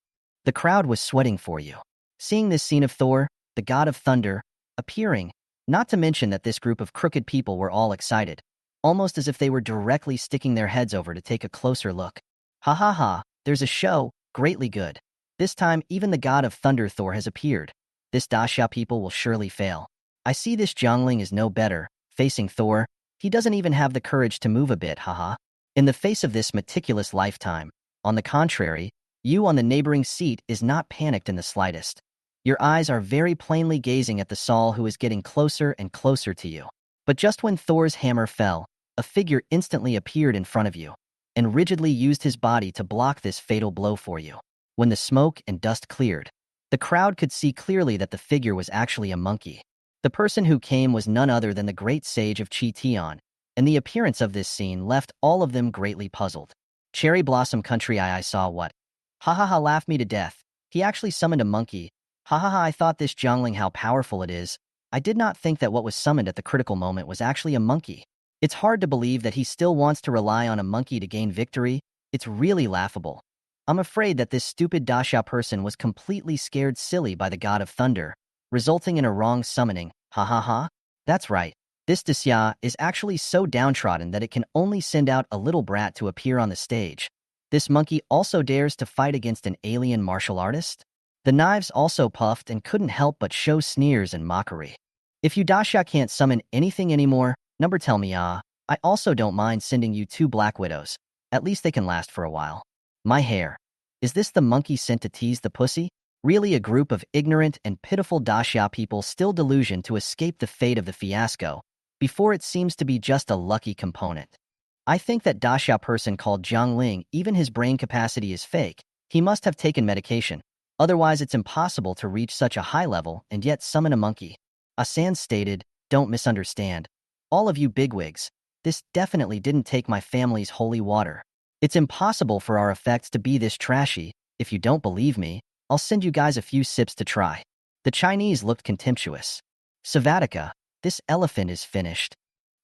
The crowd was sweating for you. Seeing this scene of Thor, the God of Thunder, appearing, not to mention that this group of crooked people were all excited, almost as if they were directly sticking their heads over to take a closer look. Ha ha ha, there's a show, greatly good. This time, even the God of Thunder Thor has appeared. This Daxia people will surely fail. I see this Jiangling is no better, facing Thor. He doesn't even have the courage to move a bit, haha. In the face of this meticulous lifetime, on the contrary, you on the neighboring seat is not panicked in the slightest. Your eyes are very plainly gazing at the Saul who is getting closer and closer to you. But just when Thor's hammer fell, a figure instantly appeared in front of you, and rigidly used his body to block this fatal blow for you. When the smoke and dust cleared, The crowd could see clearly that the figure was actually a monkey. The person who came was none other than the great sage of Chi-Tian, and the appearance of this scene left all of them greatly puzzled. Cherry Blossom Country I saw what? Ha ha ha, laughed me to death. He actually summoned a monkey. Ha ha ha, I thought this Jiangling how powerful it is. I did not think that what was summoned at the critical moment was actually a monkey. It's hard to believe that he still wants to rely on a monkey to gain victory. It's really laughable. I'm afraid that this stupid Daxia person was completely scared silly by the god of thunder, resulting in a wrong summoning. Ha ha ha. That's right. This Daxia is actually so downtrodden that it can only send out a little brat to appear on the stage. This monkey also dares to fight against an alien martial artist? The knives also puffed and couldn't help but show sneers and mockery. If you Daxia can't summon anything anymore, tell me I also don't mind sending you 2 Black Widows. At least they can last for a while. My hair. Is this the monkey sent to tease the pussy? Really a group of ignorant and pitiful Daxia people still delusioned to escape the fate of the fiasco, before it seems to be just a lucky component. I think that Daxia person called Jiang Ling, even his brain capacity is fake. He must have taken medication. Otherwise it's impossible to reach such a high level and yet summon a monkey. Asan stated, don't misunderstand. All of you bigwigs, this definitely didn't take my family's holy water. It's impossible for our effects to be this trashy. If you don't believe me, I'll send you guys a few sips to try. The Chinese looked contemptuous. Savatica, this elephant is finished.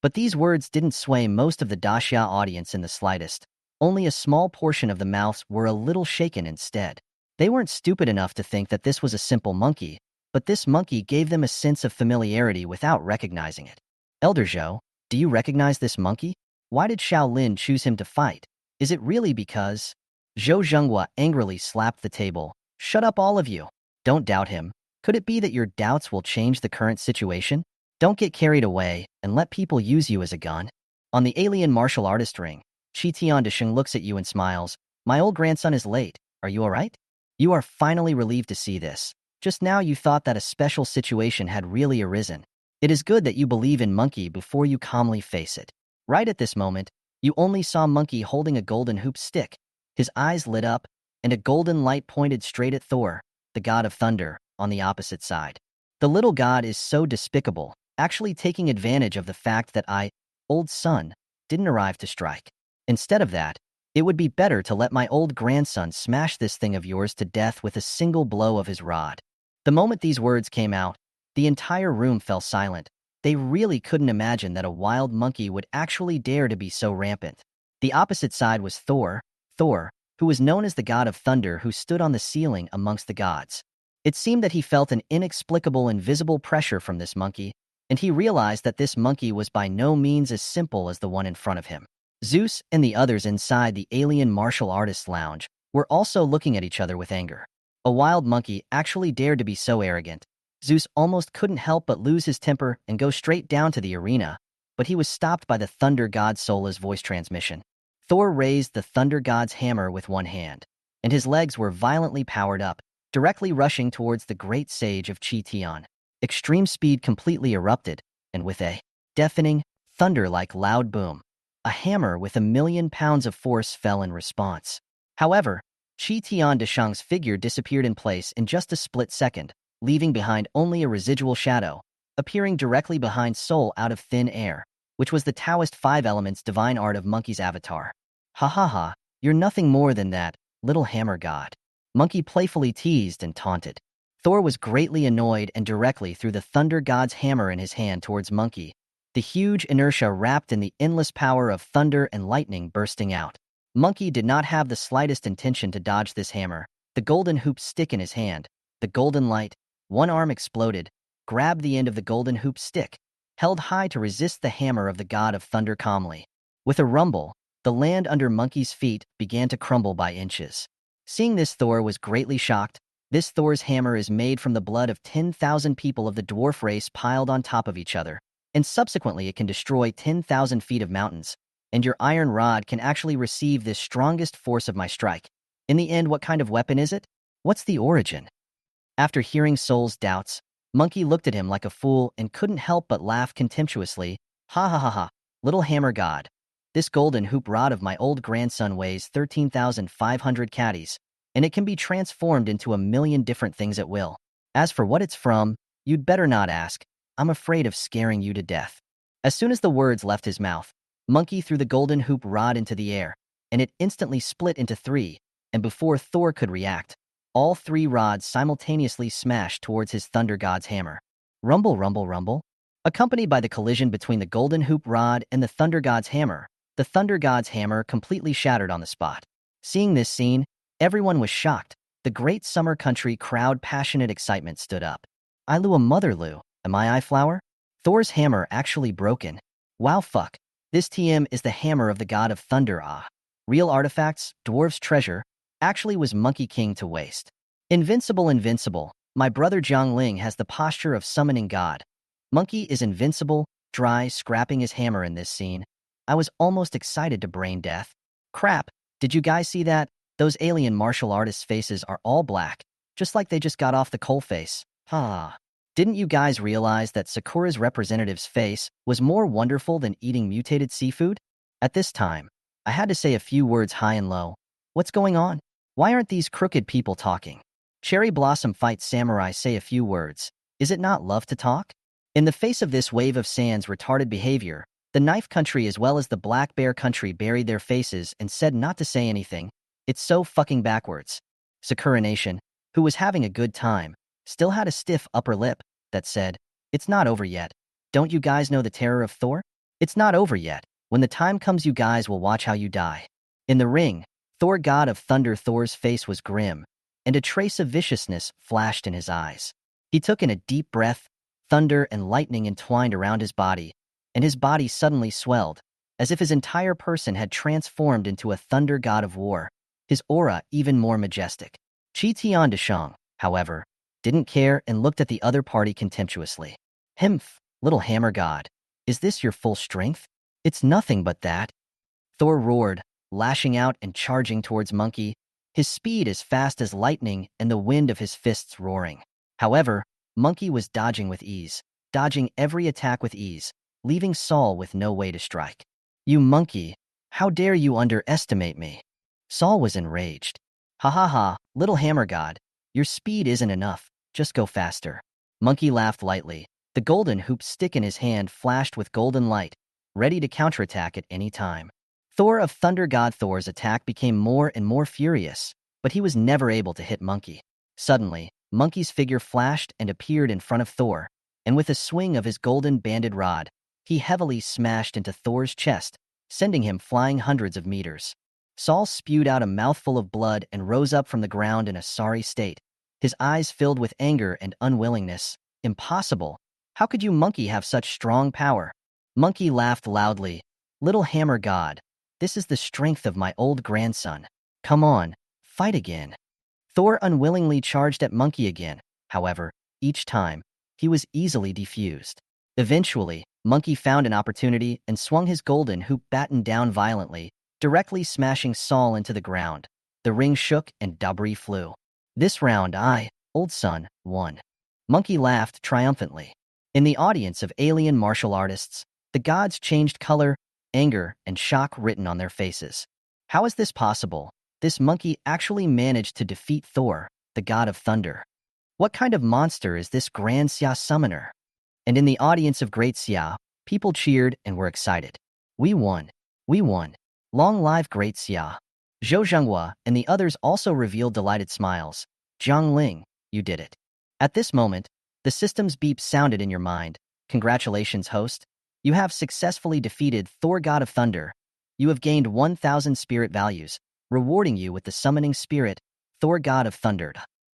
But these words didn't sway most of the Daxia audience in the slightest. Only a small portion of the mouths were a little shaken instead. They weren't stupid enough to think that this was a simple monkey, but this monkey gave them a sense of familiarity without recognizing it. Elder Zhou, do you recognize this monkey? Why did Xiao Lin choose him to fight? Is it really because? Zhou Zhenghua angrily slapped the table. Shut up all of you. Don't doubt him. Could it be that your doubts will change the current situation? Don't get carried away and let people use you as a gun. On the alien martial artist ring, Qi Tian Desheng looks at you and smiles. My old grandson is late. Are you all right? You are finally relieved to see this. Just now you thought that a special situation had really arisen. It is good that you believe in Monkey before you calmly face it. Right at this moment, you only saw Monkey holding a golden hoop stick. His eyes lit up, and a golden light pointed straight at Thor, the god of thunder, on the opposite side. The little god is so despicable, actually taking advantage of the fact that I, old son, didn't arrive to strike. Instead of that, it would be better to let my old grandson smash this thing of yours to death with a single blow of his rod. The moment these words came out, the entire room fell silent. They really couldn't imagine that a wild monkey would actually dare to be so rampant. The opposite side was Thor, who was known as the god of thunder who stood on the ceiling amongst the gods. It seemed that he felt an inexplicable invisible pressure from this monkey, and he realized that this monkey was by no means as simple as the one in front of him. Zeus and the others inside the alien martial artists lounge were also looking at each other with anger. A wild monkey actually dared to be so arrogant. Zeus almost couldn't help but lose his temper and go straight down to the arena, but he was stopped by the thunder god Sola's voice transmission. Thor raised the thunder god's hammer with one hand, and his legs were violently powered up, directly rushing towards the great sage of Chi-Tian. Extreme speed completely erupted, and with a deafening, thunder-like loud boom, a hammer with 1,000,000 pounds of force fell in response. However, Chi-Tian Desheng's figure disappeared in place in just a split second, leaving behind only a residual shadow, appearing directly behind Sol out of thin air, which was the Taoist 5 elements divine art of Monkey's avatar. Ha ha ha, you're nothing more than that, little hammer god. Monkey playfully teased and taunted. Thor was greatly annoyed and directly threw the thunder god's hammer in his hand towards Monkey, the huge inertia wrapped in the endless power of thunder and lightning bursting out. Monkey did not have the slightest intention to dodge this hammer. The golden hoop stick in his hand, the golden light, one arm exploded, grabbed the end of the golden hoop stick, held high to resist the hammer of the god of thunder calmly. With a rumble, the land under Monkey's feet began to crumble by inches. Seeing this, Thor was greatly shocked. This Thor's hammer is made from the blood of 10,000 people of the dwarf race piled on top of each other, and subsequently it can destroy 10,000 feet of mountains, and your iron rod can actually receive this strongest force of my strike. In the end, what kind of weapon is it? What's the origin? After hearing Sol's doubts, Monkey looked at him like a fool and couldn't help but laugh contemptuously. Ha ha ha ha, little hammer god. This golden hoop rod of my old grandson weighs 13,500 catties, and it can be transformed into a million different things at will. As for what it's from, you'd better not ask. I'm afraid of scaring you to death." As soon as the words left his mouth, Monkey threw the golden hoop rod into the air, and it instantly split into three, and before Thor could react, all three rods simultaneously smashed towards his thunder god's hammer. Rumble, rumble, rumble. Accompanied by the collision between the golden hoop rod and the thunder god's hammer, the thunder god's hammer completely shattered on the spot. Seeing this scene, everyone was shocked. The great summer country crowd passionate excitement stood up. "Ilu a motherlu, am I flower? Thor's hammer actually broken. Wow fuck. This TM is the hammer of the god of thunder Real artifacts, dwarves treasure, actually was Monkey King to waste. Invincible, invincible. My brother Jiangling has the posture of summoning god. Monkey is invincible, dry, scrapping his hammer in this scene. I was almost excited to brain death. Crap, did you guys see that? Those alien martial artists' faces are all black, just like they just got off the coalface. Didn't you guys realize that Sakura's representative's face was more wonderful than eating mutated seafood? At this time, I had to say a few words high and low. What's going on? Why aren't these crooked people talking? Cherry Blossom Fight Samurai say a few words. Is it not love to talk? In the face of this wave of Sans retarded behavior, the Knife Country as well as the Black Bear Country buried their faces and said not to say anything. It's so fucking backwards. Sakura Nation, who was having a good time, still had a stiff upper lip that said, "It's not over yet. Don't you guys know the terror of Thor? It's not over yet. When the time comes you guys will watch how you die." In the ring, Thor god of thunder Thor's face was grim, and a trace of viciousness flashed in his eyes. He took in a deep breath. Thunder and lightning entwined around his body, and his body suddenly swelled, as if his entire person had transformed into a thunder god of war, his aura even more majestic. Chi Tian Deshang, however, didn't care and looked at the other party contemptuously. "Himph, little hammer god, is this your full strength? It's nothing but that." Thor roared, lashing out and charging towards Monkey, his speed as fast as lightning and the wind of his fists roaring. However, Monkey was dodging with ease, dodging every attack with ease, leaving Saul with no way to strike. "You monkey, how dare you underestimate me?" Saul was enraged. "Ha ha ha, little hammer god, your speed isn't enough, just go faster." Monkey laughed lightly. The golden hoop stick in his hand flashed with golden light, ready to counterattack at any time. Thor of Thunder God Thor's attack became more and more furious, but he was never able to hit Monkey. Suddenly, Monkey's figure flashed and appeared in front of Thor, and with a swing of his golden banded rod, he heavily smashed into Thor's chest, sending him flying hundreds of meters. Saul spewed out a mouthful of blood and rose up from the ground in a sorry state, his eyes filled with anger and unwillingness. "Impossible! How could you monkey have such strong power?" Monkey laughed loudly. "Little hammer god, this is the strength of my old grandson. Come on, fight again." Thor unwillingly charged at Monkey again. However, each time, he was easily defused. Eventually, Monkey found an opportunity and swung his golden hoop baton down violently, directly smashing Saul into the ground. The ring shook and debris flew. This round old son, won. Monkey laughed triumphantly. In the audience of alien martial artists, the gods changed color, anger, and shock written on their faces. How is this possible? This monkey actually managed to defeat Thor, the god of thunder. What kind of monster is this Grand Xia summoner? And in the audience of Great Xia, people cheered and were excited. We won. We won. Long live Great Xia. Zhou Zhenghua and the others also revealed delighted smiles. Jiangling, you did it. At this moment, the system's beep sounded in your mind. Congratulations, host. You have successfully defeated Thor God of Thunder. You have gained 1,000 spirit values, rewarding you with the summoning spirit, Thor God of Thunder.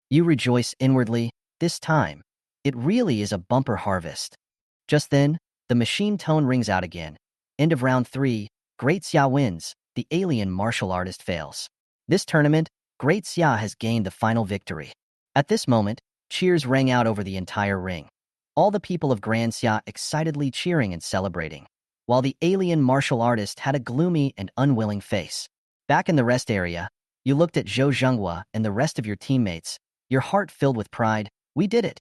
You rejoice inwardly. This time, it really is a bumper harvest. Just then, the machine tone rings out again. End of round 3, Great Xia wins, the alien martial artist fails. This tournament, Great Xia has gained the final victory. At this moment, cheers rang out over the entire ring. All the people of Grand Xia excitedly cheering and celebrating, while the alien martial artist had a gloomy and unwilling face. Back in the rest area, you looked at Zhou Zhenghua and the rest of your teammates, your heart filled with pride. We did it.